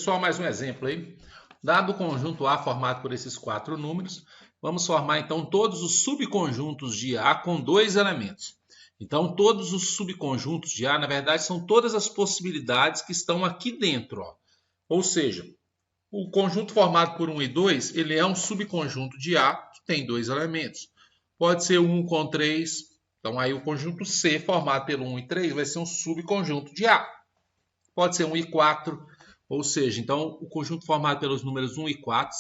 Pessoal, mais um exemplo aí. Dado o conjunto A formado por esses quatro números, vamos formar então todos os subconjuntos de A com dois elementos. Então, todos os subconjuntos de A, na verdade, são todas as possibilidades que estão aqui dentro. Ó. Ou seja, o conjunto formado por 1 e 2, ele é um subconjunto de A que tem dois elementos. Pode ser 1 com 3. Então, aí o conjunto C formado pelo 1 e 3 vai ser um subconjunto de A. Pode ser 1 e 4. Ou seja, então, o conjunto formado pelos números 1 e 4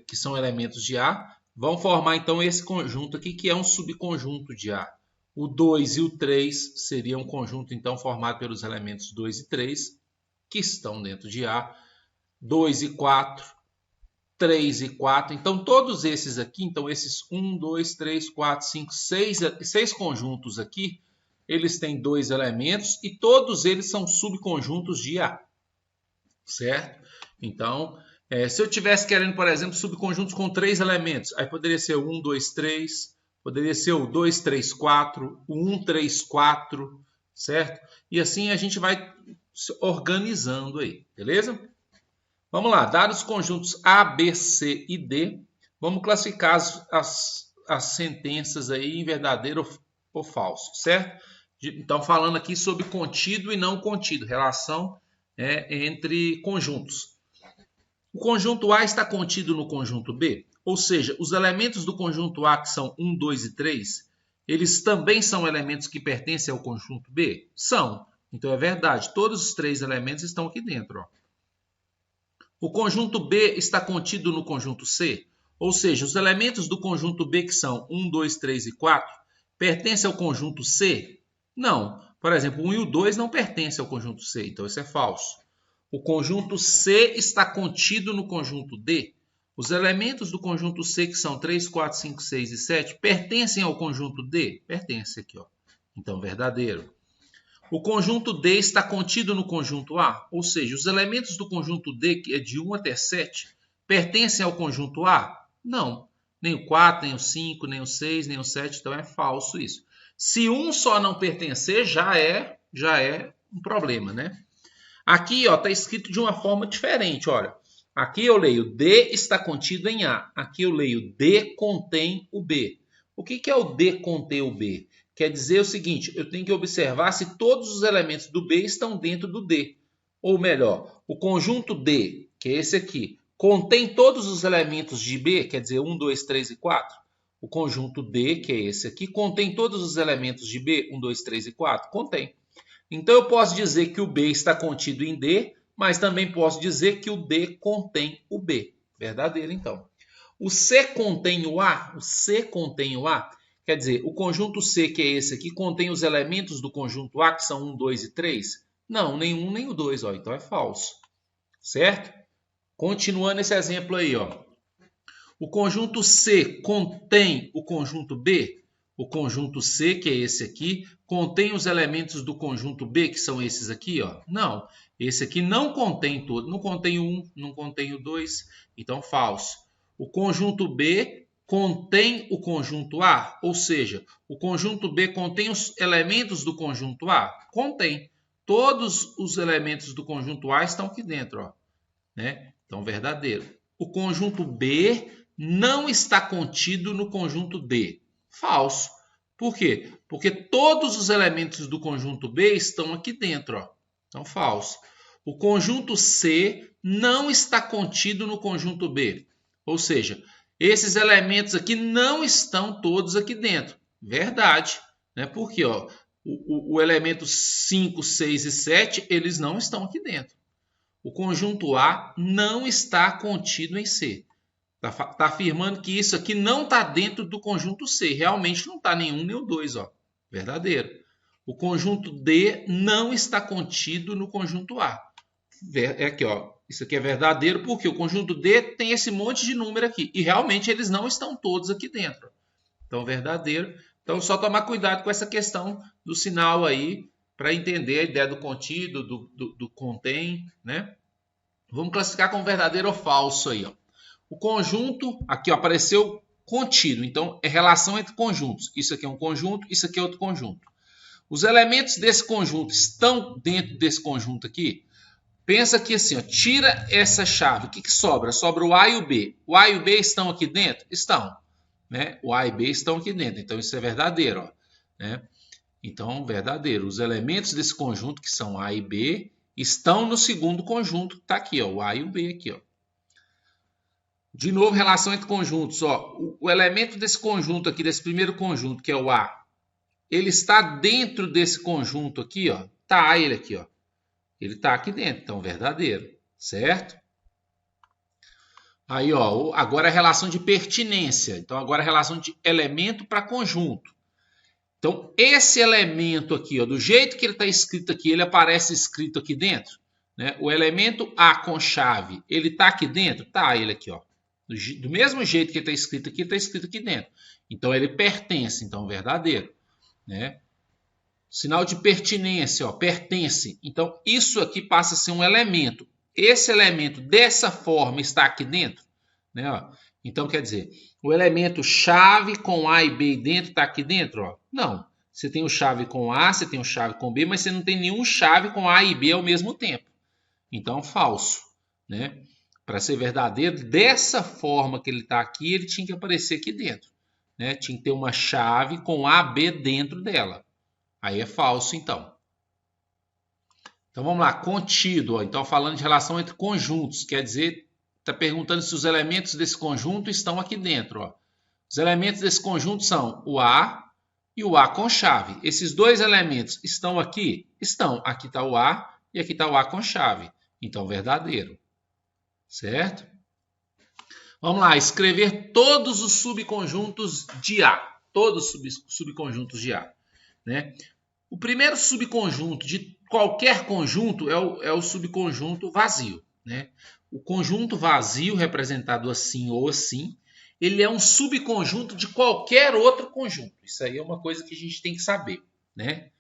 que são elementos de A, vão formar, então, esse conjunto aqui, que é um subconjunto de A. O 2 e o 3 seria um conjunto, então, formado pelos elementos 2 e 3, que estão dentro de A. 2 e 4, 3 e 4. Então, todos esses aqui, então, esses 1, 2, 3, 4, 5, 6 conjuntos aqui, eles têm dois elementos e todos eles são subconjuntos de A, certo? Então, se eu estivesse querendo, por exemplo, subconjuntos com três elementos, aí poderia ser o 1, 2, 3, poderia ser o 2, 3, 4, o 1, 3, 4, certo? E assim a gente vai se organizando aí, beleza? Vamos lá, dados os conjuntos A, B, C e D, vamos classificar as sentenças aí em verdadeiro ou falso, certo? Então, falando aqui sobre contido e não contido, relação entre conjuntos. O conjunto A está contido no conjunto B, ou seja, os elementos do conjunto A, que são 1, 2 e 3, eles também são elementos que pertencem ao conjunto B? São. Então, é verdade, todos os três elementos estão aqui dentro. Ó. O conjunto B está contido no conjunto C, ou seja, os elementos do conjunto B, que são 1, 2, 3 e 4, pertencem ao conjunto C? Não. Por exemplo, o 1 e o 2 não pertencem ao conjunto C, então isso é falso. O conjunto C está contido no conjunto D. Os elementos do conjunto C, que são 3, 4, 5, 6 e 7, pertencem ao conjunto D? Pertence aqui, ó. Então, verdadeiro. O conjunto D está contido no conjunto A, ou seja, os elementos do conjunto D, que é de 1 até 7, pertencem ao conjunto A? Não. Nem o 4, nem o 5, nem o 6, nem o 7, então é falso isso. Se um só não pertencer, já é um problema, né? Aqui está escrito de uma forma diferente, olha. Aqui eu leio D está contido em A. Aqui eu leio D contém o B. O que é o D contém o B? Quer dizer o seguinte, eu tenho que observar se todos os elementos do B estão dentro do D. Ou melhor, o conjunto D, que é esse aqui, contém todos os elementos de B, quer dizer 1, 2, 3 e 4. O conjunto D, que é esse aqui, contém todos os elementos de B, 1, 2, 3 e 4? Contém. Então, eu posso dizer que o B está contido em D, mas também posso dizer que o D contém o B. Verdadeiro, então. O C contém o A? O C contém o A? Quer dizer, o conjunto C, que é esse aqui, contém os elementos do conjunto A, que são 1, 2 e 3? Não, nem 1 nem o 2, ó, então é falso. Certo? Continuando esse exemplo aí, ó. O conjunto C contém o conjunto B? O conjunto C, que é esse aqui, contém os elementos do conjunto B, que são esses aqui? Ó? Não, esse aqui não contém todo, não contém o 1, não contém o 2, então falso. O conjunto B contém o conjunto A, ou seja, o conjunto B contém os elementos do conjunto A? Contém. Todos os elementos do conjunto A estão aqui dentro, ó, né? Então, verdadeiro. O conjunto B não está contido no conjunto D. Falso. Por quê? Porque todos os elementos do conjunto B estão aqui dentro. Ó. Então, falso. O conjunto C não está contido no conjunto B. Ou seja, esses elementos aqui não estão todos aqui dentro. Verdade. Né? Porque ó, o elemento 5, 6 e 7, eles não estão aqui dentro. O conjunto A não está contido em C. Está afirmando que isso aqui não está dentro do conjunto C. Realmente não está nenhum nem o 2. Ó. Verdadeiro. O conjunto D não está contido no conjunto A. É aqui, ó. Isso aqui é verdadeiro porque o conjunto D tem esse monte de número aqui. E realmente eles não estão todos aqui dentro. Então, verdadeiro. Então, só tomar cuidado com essa questão do sinal aí para entender a ideia do contido, do contém, né? Vamos classificar como verdadeiro ou falso aí, ó. O conjunto, aqui ó, apareceu contido, então é relação entre conjuntos. Isso aqui é um conjunto, isso aqui é outro conjunto. Os elementos desse conjunto estão dentro desse conjunto aqui? Pensa aqui assim, ó, tira essa chave. O que sobra? Sobra o A e o B. O A e o B estão aqui dentro? Estão. Né? O A e B estão aqui dentro. Então, isso é verdadeiro. Ó, né? Então, verdadeiro. Os elementos desse conjunto, que são A e B, estão no segundo conjunto, que está aqui, ó, o A e o B aqui. Ó. De novo, relação entre conjuntos. Ó, o elemento desse conjunto aqui, desse primeiro conjunto, que é o A, ele está dentro desse conjunto aqui, ó. Tá ele aqui, ó. Ele está aqui dentro, então verdadeiro, certo? Aí, ó, agora a relação de pertinência. Então, agora a relação de elemento para conjunto. Então, esse elemento aqui, ó, do jeito que ele está escrito aqui, ele aparece escrito aqui dentro. Né? O elemento A com chave, ele está aqui dentro? Tá, ele aqui, ó. Do mesmo jeito que ele está escrito aqui dentro. Então, ele pertence, então verdadeiro. Né? Sinal de pertinência, ó, pertence. Então, isso aqui passa a ser um elemento. Esse elemento, dessa forma, está aqui dentro. Né? Ó. Então, quer dizer, o elemento chave com A e B dentro está aqui dentro? Ó. Não. Você tem o chave com A, você tem o chave com B, mas você não tem nenhum chave com A e B ao mesmo tempo. Então, falso. Né? Para ser verdadeiro, dessa forma que ele está aqui, ele tinha que aparecer aqui dentro. Né? Tinha que ter uma chave com A, B dentro dela. Aí é falso, então. Então, vamos lá. Contido. Ó. Então, falando de relação entre conjuntos. Quer dizer, está perguntando se os elementos desse conjunto estão aqui dentro. Ó. Os elementos desse conjunto são o A e o A com chave. Esses dois elementos estão aqui? Estão. Aqui está o A e aqui está o A com chave. Então, verdadeiro. Certo? Vamos lá. Escrever todos os subconjuntos de A. Todos os subconjuntos de A. Né? O primeiro subconjunto de qualquer conjunto é o subconjunto vazio. Né? O conjunto vazio, representado assim ou assim, ele é um subconjunto de qualquer outro conjunto. Isso aí é uma coisa que a gente tem que saber. Né?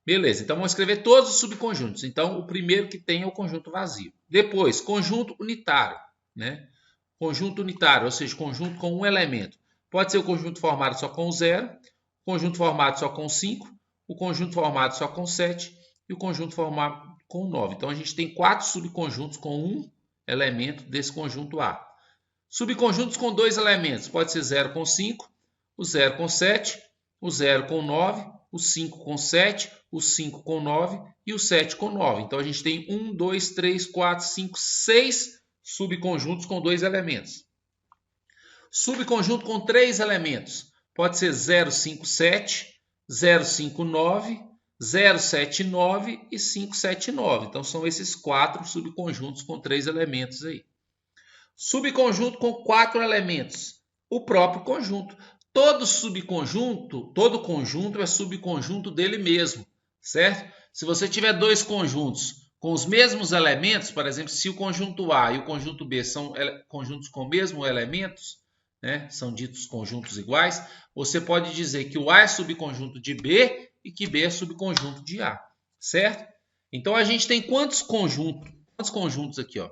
Beleza, então vamos escrever todos os subconjuntos. Então, o primeiro que tem é o conjunto vazio. Depois, conjunto unitário. Né? Conjunto unitário, ou seja, conjunto com um elemento. Pode ser o conjunto formado só com 0, conjunto formado só com 5, o conjunto formado só com 7 e o conjunto formado com 9. Então, a gente tem 4 subconjuntos com um elemento desse conjunto A. Subconjuntos com 2 elementos. Pode ser 0 com 5, o 0 com 7, o 0 com 9, o 5 com 7, o 5 com 9 e o 7 com 9. Então, a gente tem 1, 2, 3, 4, 5, 6 subconjuntos com 2 elementos. Subconjunto com 3 elementos. Pode ser 0, 5, 7, 0, 5, 9, 0, 7, 9 e 5, 7, 9. Então, são esses 4 subconjuntos com 3 elementos aí. Subconjunto com 4 elementos. O próprio conjunto. Todo conjunto é subconjunto dele mesmo, certo? Se você tiver 2 conjuntos com os mesmos elementos, por exemplo, se o conjunto A e o conjunto B são conjuntos com mesmos elementos, né, são ditos conjuntos iguais, você pode dizer que o A é subconjunto de B e que B é subconjunto de A, certo? Então, a gente tem quantos conjuntos aqui? Ó?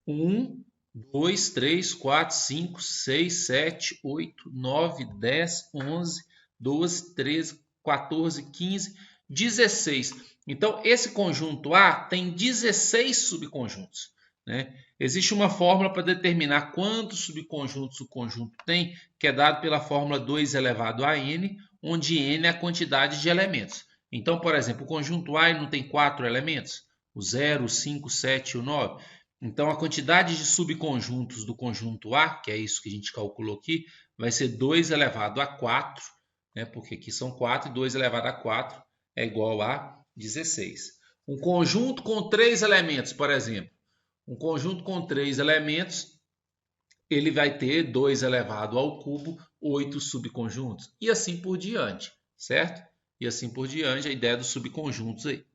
1, 2, 3, 4, 5, 6, 7, 8, 9, 10, 11, 12, 13, 14, 15, 16. Então, esse conjunto A tem 16 subconjuntos. Né? Existe uma fórmula para determinar quantos subconjuntos o conjunto tem, que é dado pela fórmula 2 elevado a n, onde n é a quantidade de elementos. Então, por exemplo, o conjunto A não tem 4 elementos? O 0, o 5, o 7 e o 9. Então, a quantidade de subconjuntos do conjunto A, que é isso que a gente calculou aqui, vai ser 2 elevado a 4, né? Porque aqui são 4 e 2 elevado a 4 é igual a 16. Um conjunto com 3 elementos, por exemplo. Um conjunto com 3 elementos, ele vai ter 2 elevado ao cubo, 8 subconjuntos. E assim por diante, certo? E assim por diante, a ideia dos subconjuntos aí.